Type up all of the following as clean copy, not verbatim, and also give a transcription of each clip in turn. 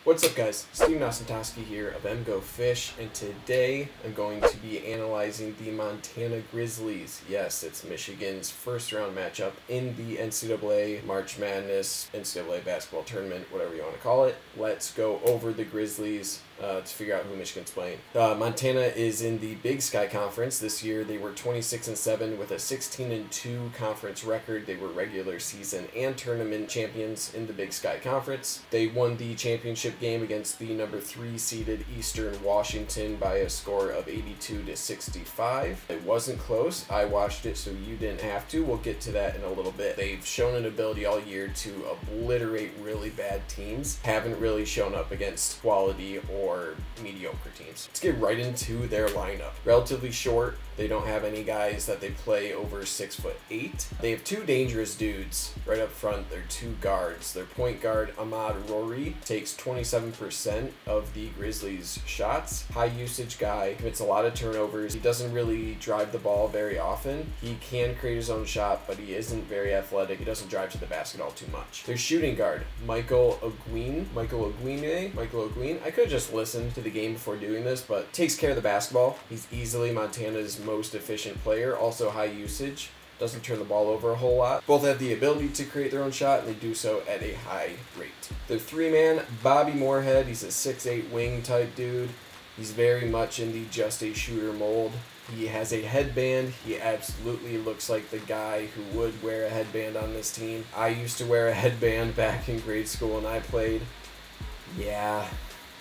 What's up, guys? Steve Nosentowski here of MGoFish, and today I'm going to be analyzing the Montana Grizzlies. Yes, it's Michigan's first round matchup in the NCAA March Madness, NCAA basketball tournament, whatever you want to call it. Let's go over the Grizzlies to figure out who Michigan's playing. Montana is in the Big Sky Conference. This year they were 26-7 with a 16-2 conference record. They were regular season and tournament champions in the Big Sky Conference. They won the championship game against the number 3 seeded Eastern Washington by a score of 82-65. It wasn't close. I watched it, so you didn't have to. We'll get to that in a little bit. They've shown an ability all year to obliterate really bad teams. Haven't really shown up against quality or mediocre teams. Let's get right into their lineup. Relatively short. They don't have any guys that they play over 6'8". They have two dangerous dudes right up front. They're two guards. Their point guard, Ahmad Rory, takes 27% of the Grizzlies' shots. High usage guy, commits a lot of turnovers. He doesn't really drive the ball very often. He can create his own shot, but he isn't very athletic. He doesn't drive to the basket all too much. Their shooting guard, Michael Ogwine. I could have just listened to the game before doing this, but takes care of the basketball. He's easily Montana's most efficient player. Also high usage. Doesn't turn the ball over a whole lot. Both have the ability to create their own shot, and they do so at a high rate. Their three-man, Bobby Moorhead. He's a 6'8" wing type dude. He's very much in the just a shooter mold. He has a headband. He absolutely looks like the guy who would wear a headband on this team. I used to wear a headband back in grade school when I played. Yeah.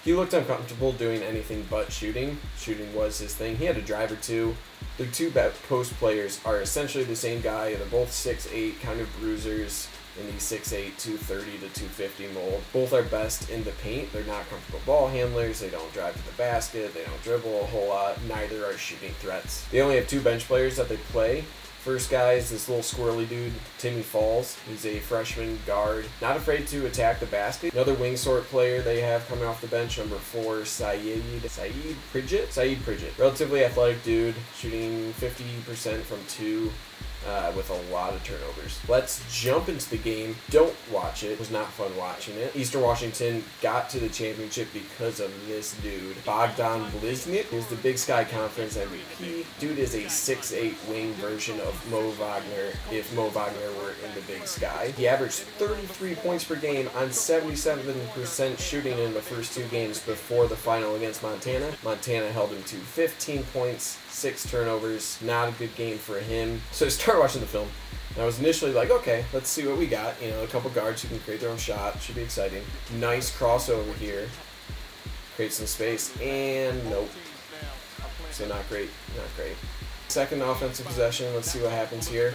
He looked uncomfortable doing anything but shooting. Shooting was his thing. He had a drive or two. The two post players are essentially the same guy. They're both 6'8", kind of bruisers in the 6'8", 230 to 250 mold. Both are best in the paint. They're not comfortable ball handlers. They don't drive to the basket. They don't dribble a whole lot. Neither are shooting threats. They only have two bench players that they play. First guy is this little squirrely dude, Timmy Falls. He's a freshman guard, not afraid to attack the basket. Another wing sort player they have coming off the bench, number 4, Saeed Pridgett. Relatively athletic dude, shooting 50% from 2. With a lot of turnovers. Let's jump into the game. Don't watch it. It was not fun watching it. Eastern Washington got to the championship because of this dude. Bogdan Bliznik is the Big Sky Conference MVP. Dude is a 6'8" wing version of Mo Wagner if Mo Wagner were in the Big Sky. He averaged 33 points per game on 77% shooting in the first two games before the final against Montana. Montana held him to 15 points, 6 turnovers. Not a good game for him. So start watching the film. And I was initially like, okay, let's see what we got. You know, a couple guards who can create their own shot. Should be exciting. Nice crossover here. Create some space. And nope. So not great. Not great. Second offensive possession. Let's see what happens here.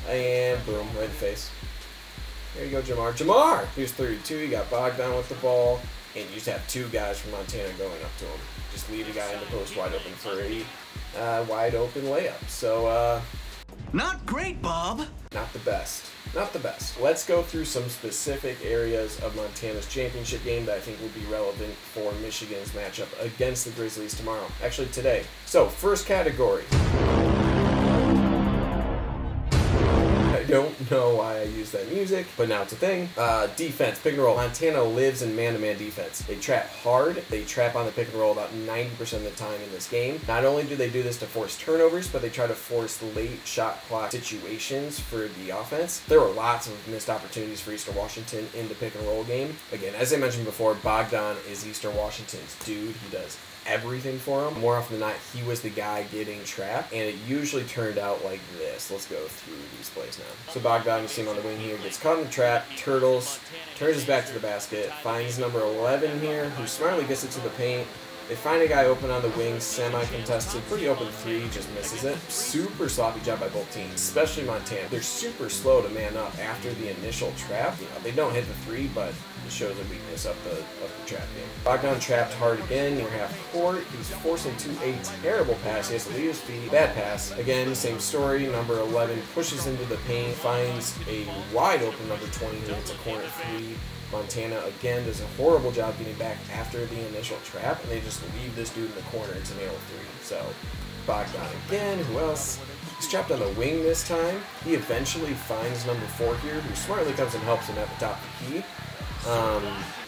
And boom, right in the face. There you go, Jamar. Here's 32. You got Bogdan with the ball. And you just have two guys from Montana going up to him. Just leave a guy in the post wide open for a wide open layup. So, not great, Bob. Not the best. Not the best. Let's go through some specific areas of Montana's championship game that I think will be relevant for Michigan's matchup against the Grizzlies tomorrow. Actually, today. So, first category. I don't know why I use that music, but now it's a thing. Defense, pick and roll. Montana lives in man-to-man defense. They trap hard. They trap on the pick and roll about 90% of the time in this game. Not only do they do this to force turnovers, but they try to force late shot clock situations for the offense. There were lots of missed opportunities for Eastern Washington in the pick and roll game. Again, as I mentioned before, Bogdan is Eastern Washington's dude. He does everything for him. More often than not, he was the guy getting trapped, and it usually turned out like this. Let's go through these plays now. So Bogdan, you see him on the wing here, gets caught in the trap, turtles, turns his back to the basket, finds number 11 here, who smartly gets it to the paint. They find a guy open on the wing, semi-contested, pretty open three, just misses it. Super sloppy job by both teams, especially Montana. They're super slow to man up after the initial trap. You know, they don't hit the three, but it shows a weakness of the trap game. Bogdan trapped hard again near half court. He's forced into a terrible pass. He has to leave his feet. Bad pass. Again, same story. Number 11 pushes into the paint, finds a wide open number 20 who hits a corner three. Montana, again, does a horrible job getting back after the initial trap, and they just leave this dude in the corner to nail a three. So, Bogdan again. Who else? He's trapped on the wing this time. He eventually finds number 4 here, who smartly comes and helps him at the top of the key.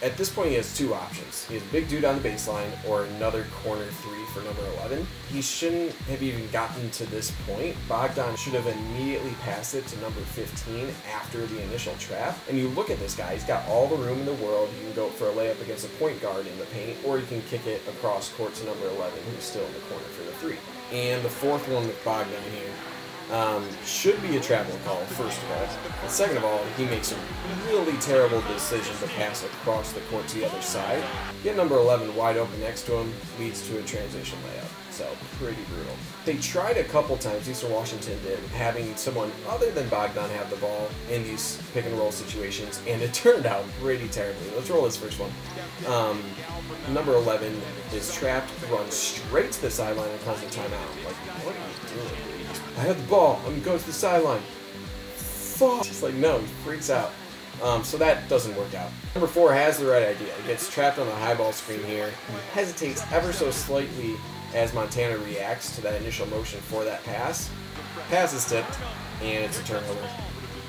At this point, he has two options. He has a big dude on the baseline or another corner three for number 11. He shouldn't have even gotten to this point. Bogdan should have immediately passed it to number 15 after the initial trap. And you look at this guy, he's got all the room in the world. He can go for a layup against a point guard in the paint, or he can kick it across court to number 11, who's still in the corner for the three. And the fourth one with Bogdan here should be a travel call, first of all. And second of all, he makes a really terrible decision to pass across the court to the other side. Get number 11 wide open next to him, leads to a transition layup. So, pretty brutal. They tried a couple times, Eastern Washington did, having someone other than Bogdan have the ball in these pick and roll situations, and it turned out pretty terribly. Let's roll this first one. Number 11 is trapped, runs straight to the sideline and calls a timeout. Like, what are you doing? I have the ball. I'm going to go to the sideline. Fuck. It's like, no, he freaks out. So that doesn't work out. Number 4 has the right idea. He gets trapped on the high ball screen here. He hesitates ever so slightly as Montana reacts to that initial motion for that pass. Pass is tipped, and it's a turnover.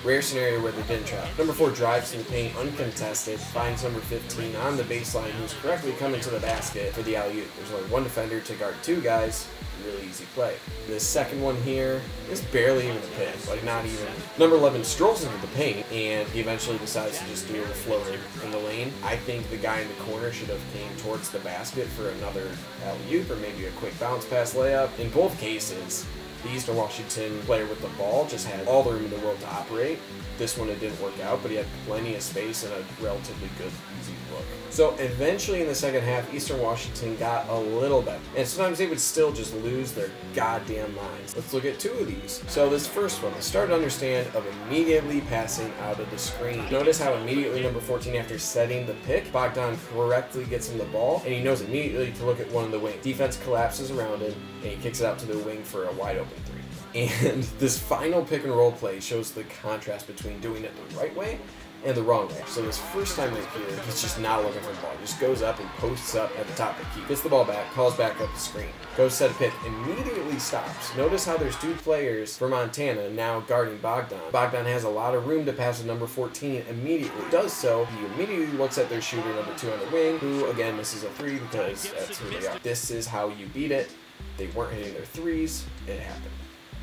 Rare scenario where they didn't trap. Number 4 drives to the paint uncontested, finds number 15 on the baseline, who's correctly coming to the basket for the alley-oop. There's only one defender to guard 2 guys. Really easy play. This second one here is barely even a pick, like not even. Number 11 strolls into the paint, and he eventually decides to just do a floater in the lane. I think the guy in the corner should have came towards the basket for another alley-oop or maybe a quick bounce pass layup. In both cases, the Eastern Washington player with the ball just had all the room in the world to operate. This one, it didn't work out, but he had plenty of space and a relatively good, easy look. So eventually in the second half, Eastern Washington got a little better. And sometimes they would still just lose their goddamn minds. Let's look at 2 of these. So this first one, the start to understand of immediately passing out of the screen. Notice how immediately number 14, after setting the pick, Bogdan correctly gets him the ball, and he knows immediately to look at one of the wings. Defense collapses around him, and he kicks it out to the wing for a wide open 3. And this final pick and roll play shows the contrast between doing it the right way and the wrong way. So this first time right here, he's just not looking for the ball. He just goes up and posts up at the top of the key. Gets the ball back, calls back up the screen. Goes set a pick, immediately stops. Notice how there's 2 players for Montana now guarding Bogdan. Bogdan has a lot of room to pass to number 14 immediately. Does so, he immediately looks at their shooter, number 2 on the wing, who again misses a 3 because that's who they are. This is how you beat it. They weren't hitting their 3s. It happened.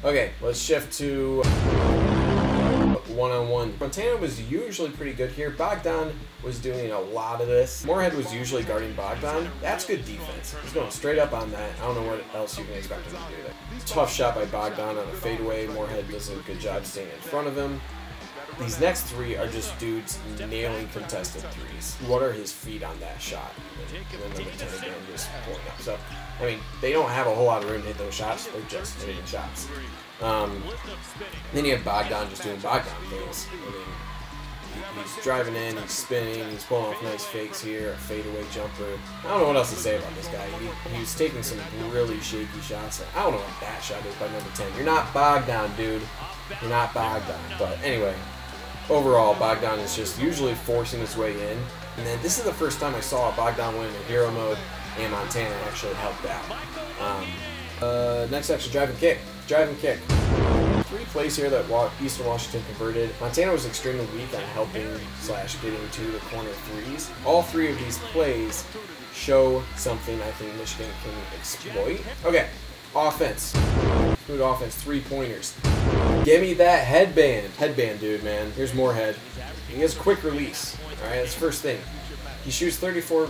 Okay, let's shift to one-on-one. Montana was usually pretty good here. Bogdan was doing a lot of this. Moorhead was usually guarding Bogdan. That's good defense. He's going straight up on that. I don't know what else you can expect him to do there. Tough shot by Bogdan on a fadeaway. Moorhead does a good job staying in front of him. These next 3 are just dudes nailing contested 3s. What are his feet on that shot? And then the Lieutenant again just pulling up. So, I mean, they don't have a whole lot of room to hit those shots. They're just hitting shots. Then you have Bogdan just doing Bogdan things. I mean, he's driving in, he's spinning, he's pulling off nice fakes here, a fadeaway jumper. I don't know what else to say about this guy. He's taking some really shaky shots. I don't know what that shot is by number 10. You're not Bogdan, dude. You're not Bogdan. But anyway, overall, Bogdan is just usually forcing his way in. And then this is the first time I saw Bogdan win in hero mode, and Montana actually helped out. Next section, drive and kick. Drive and kick. 3 plays here that Eastern Washington converted. Montana was extremely weak on helping / getting to the corner 3s. All 3 of these plays show something I think Michigan can exploit. Okay, offense. Good offense, 3-pointers. Give me that headband. Headband, dude, man. Here's Moorhead. He has quick release. All right, that's the first thing. He shoots overall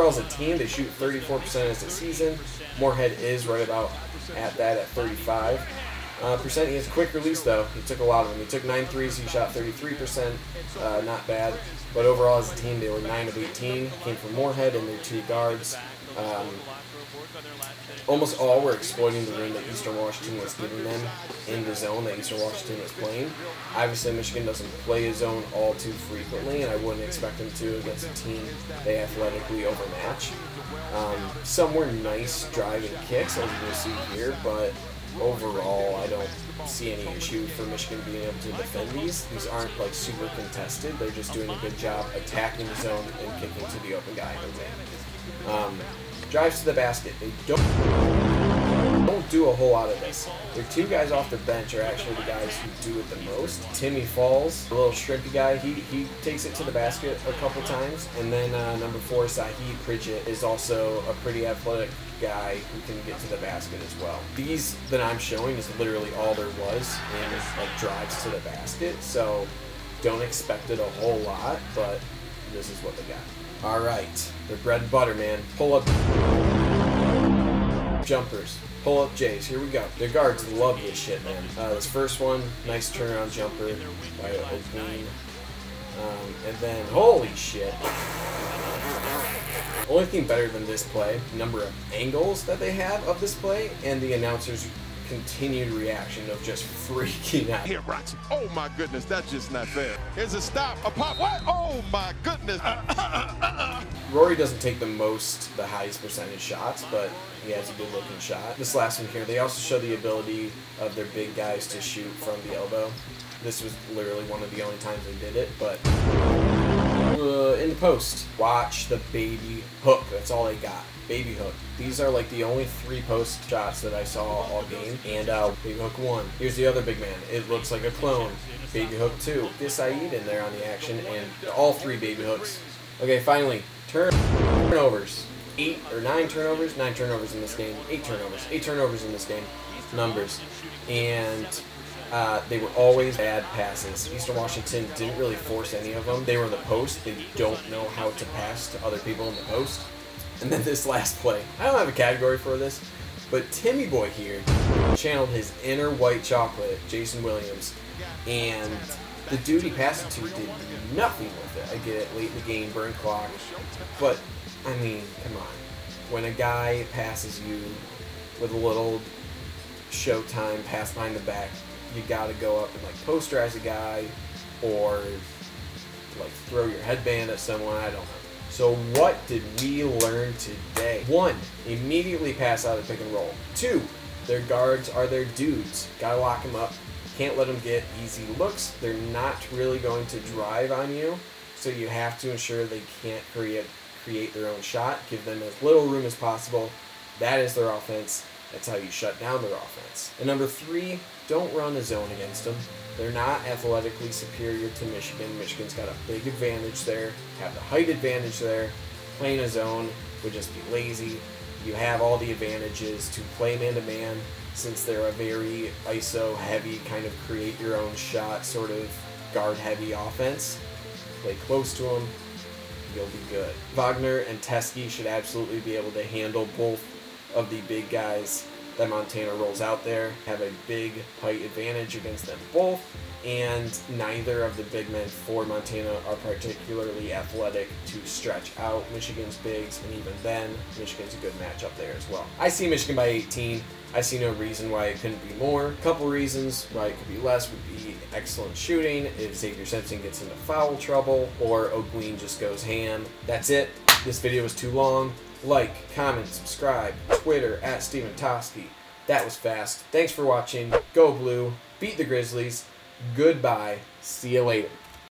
as a team, they shoot 34% as a season. Moorhead is right about at that at 35%. He has quick release, though. He took a lot of them. He took 9 threes, he shot 33%. Not bad. But overall as a team, they were 9 of 18. Came from Moorhead and their 2 guards. Almost all were exploiting the room that Eastern Washington was giving them in the zone that Eastern Washington was playing. Obviously, Michigan doesn't play a zone all too frequently, and I wouldn't expect them to against a team they athletically overmatch. Some were nice driving kicks, as you can see here, but overall, I don't see any issue for Michigan being able to defend these. These aren't like super contested. They're just doing a good job attacking the zone and kicking to the open guy. Drives to the basket. They don't don't do a whole lot of this. Their two guys off the bench are actually the guys who do it the most. Timmy Falls, a little shrimpy guy, he takes it to the basket a couple times. And then number 4, Sahid Pridgett, is also a pretty athletic guy who can get to the basket as well. These that I'm showing is literally all there was in like drives to the basket, so don't expect it a whole lot, but this is what they got. All right, they're bread and butter, man. Pull up jumpers, pull up J's. Here we go. Their guards love this shit, man. This first one, nice turnaround jumper by O'Queen. And then, holy shit. Only thing better than this play, number of angles that they have of this play, and the announcers' continued reaction of just freaking out. Here, Roxy. Oh my goodness, that's just not fair. Here's a stop, a pop. What? Oh my goodness. Rory doesn't take the highest percentage shots, but he has a good looking shot. This last one here, they also show the ability of their big guys to shoot from the elbow. This was literally one of the only times they did it, but in the post, watch the baby hook. That's all they got. Baby hook. These are like the only 3 post shots that I saw all game. And baby hook 1. Here's the other big man. It looks like a clone. Baby hook 2. Get Saeed in there on the action, and all 3 baby hooks. Okay, finally, turnovers. 8 or 9 turnovers. 9 turnovers in this game. 8 turnovers. 8 turnovers in this game. Numbers. And they were always bad passes. Eastern Washington didn't really force any of them. They were in the post. They don't know how to pass to other people in the post. And then this last play. I don't have a category for this, but Timmy Boy here channeled his inner white chocolate, Jason Williams, and the dude he passed it to did nothing with it. I get it, late in the game, burn clock, but, I mean, come on. When a guy passes you with a little showtime pass behind the back, you gotta go up and like posterize a guy or like throw your headband at someone, I don't know. So what did we learn today? 1, immediately pass out of pick and roll. 2, their guards are their dudes. Gotta lock them up. Can't let them get easy looks. They're not really going to drive on you, so you have to ensure they can't create their own shot. Give them as little room as possible. That is their offense. That's how you shut down their offense. And number 3, don't run a zone against them. They're not athletically superior to Michigan. Michigan's got a big advantage there, have the height advantage there. Playing a zone would just be lazy. You have all the advantages to play man-to-man since they're a very ISO-heavy, kind of create-your-own-shot, sort of guard-heavy offense. Play close to them, you'll be good. Wagner and Teskey should absolutely be able to handle both of the big guys that Montana rolls out there, have a big height advantage against them both, and neither of the big men for Montana are particularly athletic to stretch out Michigan's bigs, and even then, Michigan's a good matchup there as well. I see Michigan by 18. I see no reason why it couldn't be more. A couple reasons why it could be less would be excellent shooting, if Xavier Simpson gets into foul trouble, or O'Queen just goes ham. That's it. This video was too long. Like, comment, subscribe, Twitter, @StevenToski. That was fast. Thanks for watching. Go Blue. Beat the Grizzlies. Goodbye. See you later.